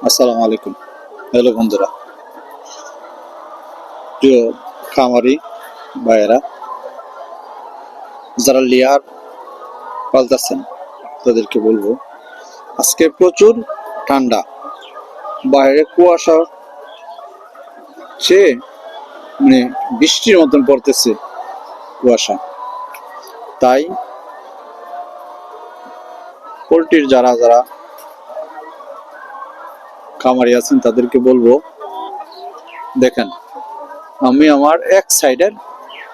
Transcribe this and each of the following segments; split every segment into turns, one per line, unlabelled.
আসসালামু আলাইকুম। হ্যালো বন্ধুরা, প্রিয় খামারি ভাইয়েরা, যারা লেয়ার পালতেছেন তাদেরকে বলবো, আজকে প্রচুর ঠান্ডা, বাইরে কুয়াশা সে মানে বৃষ্টির মতন পড়তেছে কুয়াশা। তাই পোলট্রির যারা যারা খামারি আছেন তাদেরকে বলবো, দেখেন আমি আমার এক সাইডের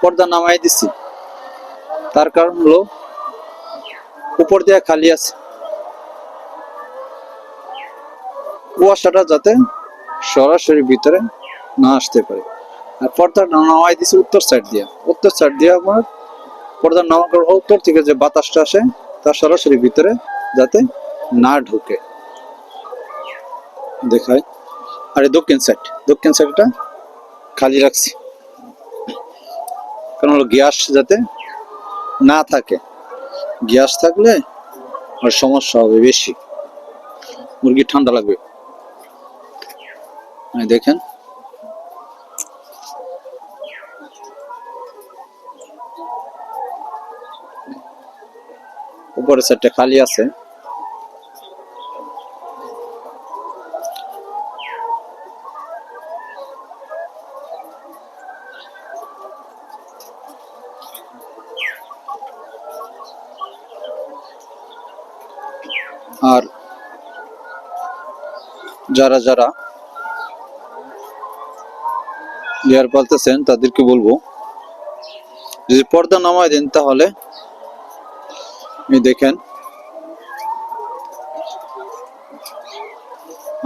পর্দা নামাই দিছি। তার কারণ হলো উপর দিয়ে খালি আছে, কুয়াশাটা যাতে সরাসরি ভিতরে না আসতে পারে। আর পর্দাটা নামাই দিছি উত্তর সাইড দিয়ে আমার পর্দা নামার কারণ উত্তর থেকে যে বাতাসটা আসে তা সরাসরি ভিতরে যাতে না ঢুকে দেখায়। আর দক্ষিণ সাইডটা খালি রাখছি, কারণ হলো গ্যাস যাতে না থাকে। গ্যাস থাকলে আর সমস্যা হবে বেশি, মুরগি ঠান্ডা লাগবে। দেখেন উপরের সাইডটা খালি আছে, আর যারা যারা লেয়ার পালতেছেন তাদেরকে বলবো, যদি পর্দা নামায় দেন তাহলে দেখেন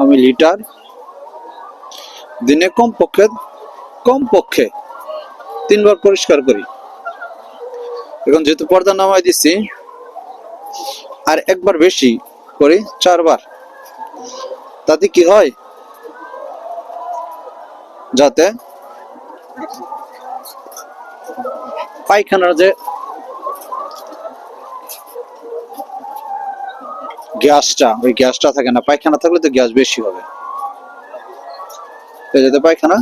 আমি লিটার দিনে কমপক্ষে 3 বার পরিষ্কার করি। এখন যেহেতু পর্দা নামায় দিচ্ছি, আর একবার বেশি করি 4 বার। তাতে কি হয়, যাতে পায়খানার যে গ্যাসটা, ওই গ্যাসটা থাকে না। পায়খানা থাকলে তো গ্যাস বেশি হবে, যাতে পায়খানা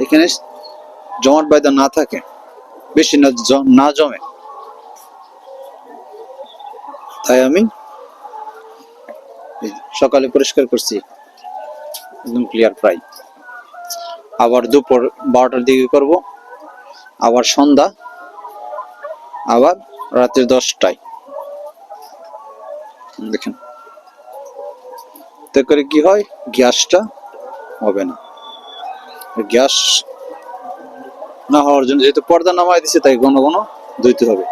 এখানে জমাট বাঁধা না থাকে, বেশি না জমে। তাই আমি সকালে পরিষ্কার করছি, একদম ক্লিয়ার প্রায়। আবার দুপুর 12টার দিকে করব, আবার সন্ধ্যা, আবার রাত্রি 10টায়। দেখেন তে করে কি হয়, গ্যাসটা হবে না। গ্যাস না হওয়ার জন্য যেহেতু পর্দা নামাই দিচ্ছে, তাই ঘন ঘন ধুইতে হবে।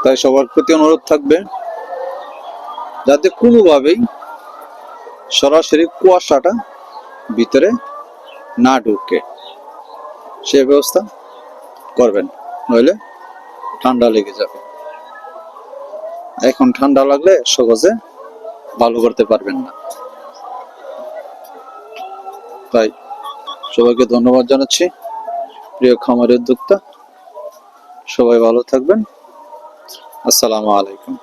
তাই সবার প্রতি অনুরোধ থাকবে, যাতে কোনোভাবেই সরাসরি কুয়াশাটা ভিতরে না ঢুকে, সে ব্যবস্থা করবেন, নইলে ঠান্ডা লেগে যাবে। এখন ঠান্ডা লাগলে সহজে ভালো করতে পারবেন না। তাই সবাইকে ধন্যবাদ জানাচ্ছি, প্রিয় খামারি উদ্যোক্তা। সবাই ভালো থাকবেন। আসসালামু আলাইকুম।